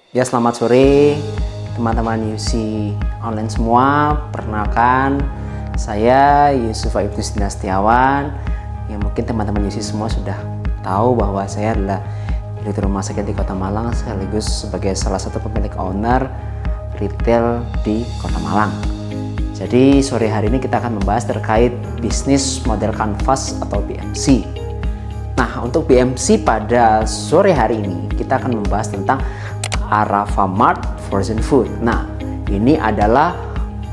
Ya, selamat sore teman-teman UC online semua. Perkenalkan, saya Yusuf Aibtus Dinastiawan. Yang mungkin teman-teman UC semua sudah tahu bahwa saya adalah direktur rumah sakit di Kota Malang, sekaligus sebagai salah satu pemilik owner retail di Kota Malang. Jadi sore hari ini kita akan membahas terkait bisnis model kanvas atau BMC. Nah, untuk BMC pada sore hari ini kita akan membahas tentang Arafamart Frozen Food. Nah, ini adalah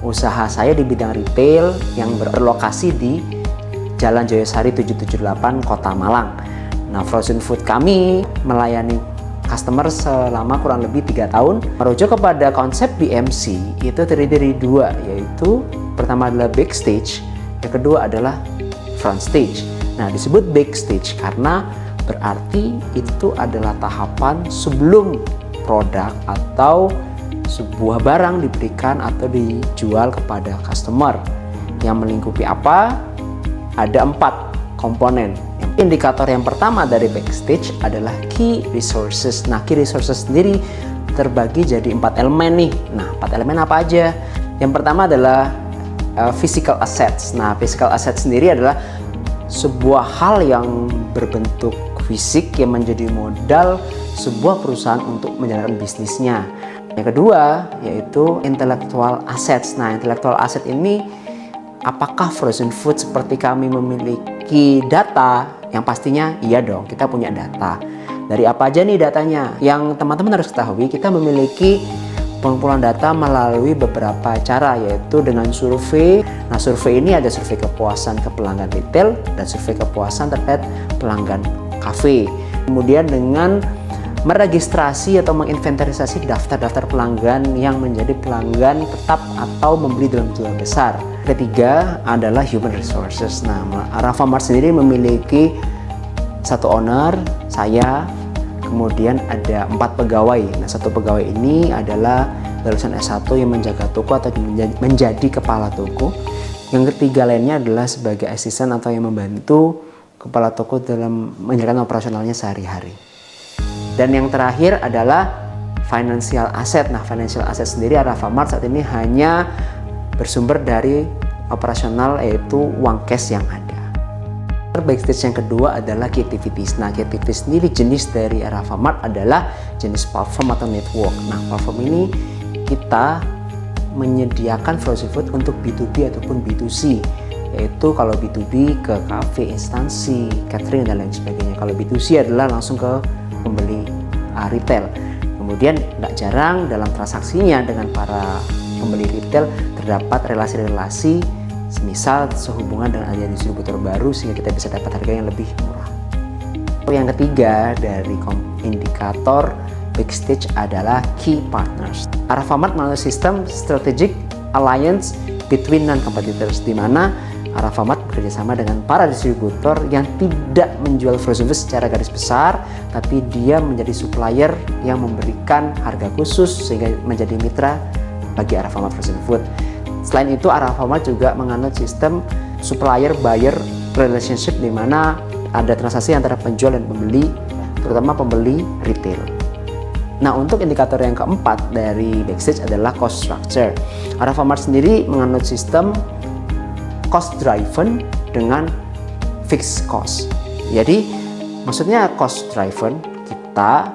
usaha saya di bidang retail yang berlokasi di Jalan Jayasari 778 Kota Malang. Nah, Frozen Food kami melayani customer selama kurang lebih 3 tahun. Merujuk kepada konsep BMC itu terdiri dari dua, yaitu pertama adalah backstage, yang kedua adalah front stage. Nah, disebut backstage karena berarti itu adalah tahapan sebelum produk atau sebuah barang diberikan atau dijual kepada customer. Yang melingkupi apa? Ada 4 komponen. Indikator yang pertama dari backstage adalah key resources. Nah, key resources sendiri terbagi jadi 4 elemen nih. Nah, 4 elemen apa aja? Yang pertama adalah physical assets. Nah, physical assets sendiri adalah sebuah hal yang berbentuk fisik yang menjadi modal sebuah perusahaan untuk menjalankan bisnisnya. Yang kedua yaitu intellectual assets. Nah, intellectual asset ini apakah Frozen Food seperti kami memiliki data? Yang pastinya iya dong, kita punya data. Dari apa aja nih datanya? Yang teman-teman harus ketahui, kita memiliki pengumpulan data melalui beberapa cara, yaitu dengan survei. Nah, survei ini ada survei kepuasan ke pelanggan retail dan survei kepuasan terkait pelanggan kafe. Kemudian dengan meregistrasi atau menginventarisasi daftar-daftar pelanggan yang menjadi pelanggan tetap atau membeli dalam jumlah besar. Ketiga adalah human resources. Nah, Arafamart sendiri memiliki 1 owner, saya, kemudian ada 4 pegawai. Nah, 1 pegawai ini adalah lulusan S1 yang menjaga toko atau menjadi kepala toko. Yang ketiga lainnya adalah sebagai asisten atau yang membantu kepala toko dalam menjalankan operasionalnya sehari-hari. Dan yang terakhir adalah financial asset. Nah, financial asset sendiri Arafamart saat ini hanya bersumber dari operasional, yaitu uang cash yang ada. Backstage yang kedua adalah key activities. Nah, key activities sendiri jenis dari Arafamart adalah jenis platform atau network. Nah, platform ini kita menyediakan frozen food untuk B2B ataupun B2C. Yaitu kalau B2B ke cafe, instansi, catering dan lain sebagainya. Kalau B2C adalah langsung ke pembeli retail. Kemudian tidak jarang dalam transaksinya dengan para pembeli retail terdapat relasi-relasi semisal sehubungan dengan adanya distributor baru sehingga kita bisa dapat harga yang lebih murah. Yang ketiga dari indikator backstage adalah key partners. Arafamart melalui sistem strategic alliance between non-competitors, di mana Arafamart bekerjasama dengan para distributor yang tidak menjual frozen food secara garis besar, tapi dia menjadi supplier yang memberikan harga khusus sehingga menjadi mitra bagi Arafamart Frozen Food. Selain itu, Arafamart juga menganut sistem supplier-buyer relationship, di mana ada transaksi antara penjual dan pembeli, terutama pembeli retail. Nah, untuk indikator yang keempat dari backstage adalah cost structure. Arafamart sendiri menganut sistem cost driven dengan fixed cost. Jadi maksudnya cost driven, kita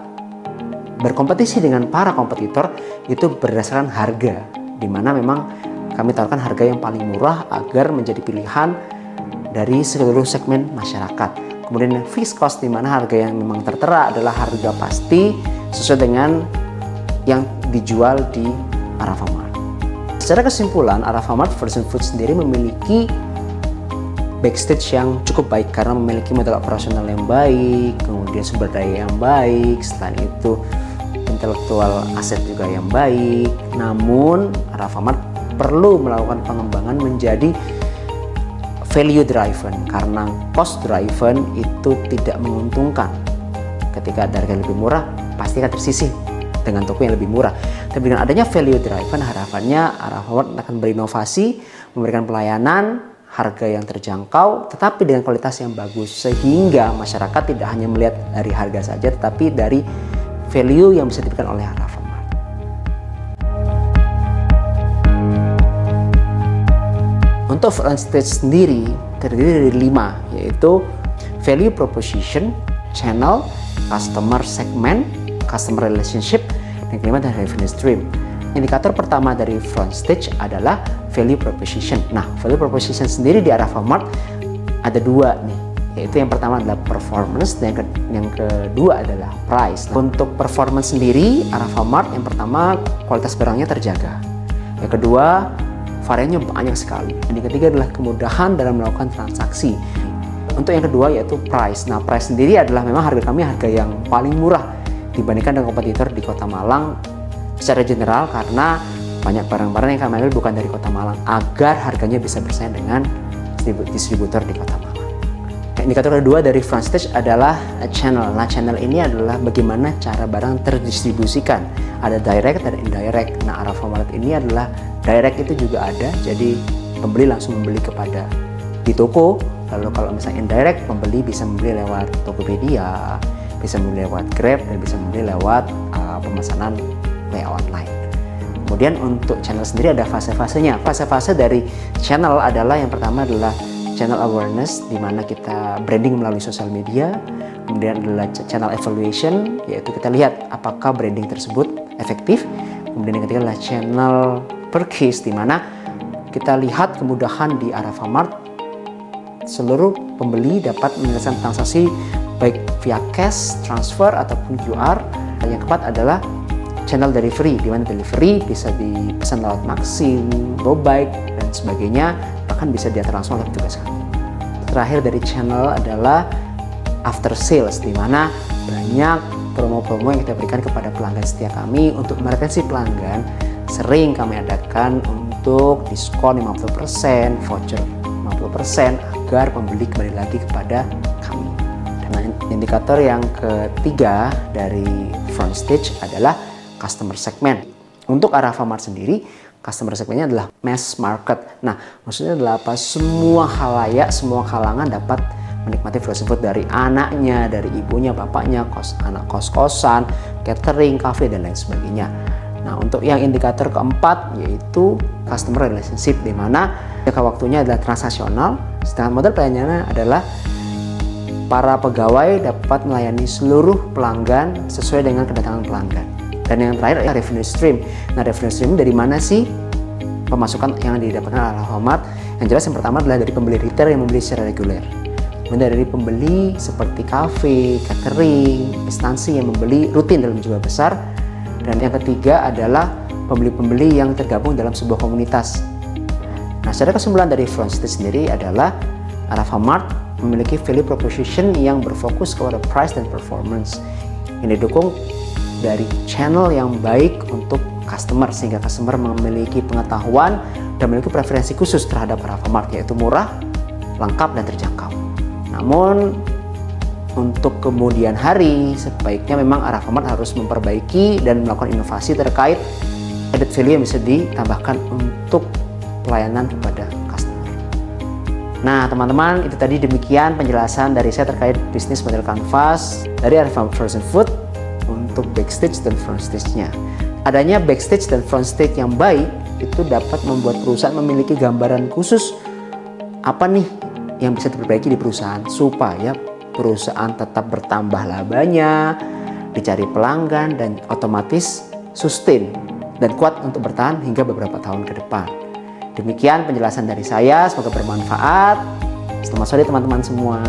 berkompetisi dengan para kompetitor itu berdasarkan harga, di mana memang kami tawarkan harga yang paling murah agar menjadi pilihan dari seluruh segmen masyarakat. Kemudian fixed cost, di mana harga yang memang tertera adalah harga pasti sesuai dengan yang dijual di Arafamart. Secara kesimpulan, Arafamart Frozen Food sendiri memiliki backstage yang cukup baik karena memiliki modal operasional yang baik, kemudian sumber daya yang baik, selain itu intelektual aset juga yang baik. Namun Arafamart perlu melakukan pengembangan menjadi value driven, karena cost driven itu tidak menguntungkan. Ketika ada harga lebih murah, pasti akan tersisih dengan toko yang lebih murah. Tapi dengan adanya value driven, harapannya Arafamart akan berinovasi, memberikan pelayanan, harga yang terjangkau, tetapi dengan kualitas yang bagus, sehingga masyarakat tidak hanya melihat dari harga saja, tetapi dari value yang bisa diberikan oleh Arafamart. Untuk front stage sendiri terdiri dari 5, yaitu value proposition, channel, customer segment, customer relationship, dan kelima dari revenue stream. Indikator pertama dari front stage adalah value proposition. Nah, value proposition sendiri di Aravamart ada 2 nih, yaitu yang pertama adalah performance dan yang kedua adalah price. Untuk performance sendiri Aravamart yang pertama kualitas barangnya terjaga, yang kedua variannya banyak sekali, dan yang ketiga adalah kemudahan dalam melakukan transaksi. Untuk yang kedua yaitu price. Nah, price sendiri adalah memang harga kami harga yang paling murah dibandingkan dengan kompetitor di Kota Malang secara general, karena banyak barang-barang yang kami ambil bukan dari Kota Malang agar harganya bisa bersaing dengan distributor di Kota Malang. Indikator kedua dari front stage adalah channel. Nah, channel ini adalah bagaimana cara barang terdistribusikan. Ada direct dan indirect. Nah, Aravamart ini adalah direct, itu juga ada, jadi pembeli langsung membeli kepada di toko. Lalu kalau misalnya indirect, pembeli bisa membeli lewat Tokopedia, bisa membeli lewat Grab, dan bisa membeli lewat pemesanan via online. Kemudian untuk channel sendiri ada fase-fasenya. Fase-fase dari channel adalah yang pertama adalah channel awareness, di mana kita branding melalui sosial media. Kemudian adalah channel evaluation, yaitu kita lihat apakah branding tersebut efektif. Kemudian yang ketiga adalah channel purchase, di mana kita lihat kemudahan di Aravamart, seluruh pembeli dapat menyelesaikan transaksi baik via cash, transfer, ataupun QR. Dan yang keempat adalah channel delivery, di mana delivery bisa dipesan lewat Maxim, GoBike, dan sebagainya, bahkan bisa diantar langsung oleh petugas kami. Terakhir dari channel adalah after sales, di mana banyak promo-promo yang kita berikan kepada pelanggan setia kami. Untuk meretensi pelanggan, sering kami adakan untuk diskon 50%, voucher 50%, agar pembeli kembali lagi kepada kami. Dan indikator yang ketiga dari front stage adalah customer segment. Untuk Aravamart sendiri, customer segmentnya adalah mass market. Nah, maksudnya adalah apa? Semua khalayak, semua kalangan dapat menikmati frozen food, dari anaknya, dari ibunya, bapaknya, anak kos-kosan, catering, cafe, dan lain sebagainya. Nah, untuk yang indikator keempat yaitu customer relationship, di mana jangka waktunya adalah transaksional. Sedangkan model pelayanannya adalah para pegawai dapat melayani seluruh pelanggan sesuai dengan kedatangan pelanggan. Dan yang terakhir adalah revenue stream. Nah, revenue stream dari mana sih pemasukan yang didapatkan oleh Aravamart? Yang jelas yang pertama adalah dari pembeli retail yang membeli secara reguler. Kemudian dari pembeli seperti cafe, catering, instansi yang membeli rutin dalam jumlah besar. Dan yang ketiga adalah pembeli-pembeli yang tergabung dalam sebuah komunitas. Nah, secara kesimpulan dari front stage sendiri adalah Aravamart memiliki value proposition yang berfokus kepada price dan performance, yang didukung dari channel yang baik untuk customer, sehingga customer memiliki pengetahuan dan memiliki preferensi khusus terhadap Aravamart, yaitu murah, lengkap, dan terjangkau. Namun untuk kemudian hari, sebaiknya memang Aravamart harus memperbaiki dan melakukan inovasi terkait added value yang bisa ditambahkan untuk pelayanan kepada customer. Nah, teman-teman, itu tadi demikian penjelasan dari saya terkait bisnis model kanvas dari Aravamart Frozen Food untuk backstage dan front stage-nya. Adanya backstage dan front stage yang baik itu dapat membuat perusahaan memiliki gambaran khusus apa nih yang bisa diperbaiki di perusahaan, supaya perusahaan tetap bertambah labanya, dicari pelanggan, dan otomatis sustain dan kuat untuk bertahan hingga beberapa tahun ke depan. Demikian penjelasan dari saya, semoga bermanfaat. Selamat sore teman-teman semua.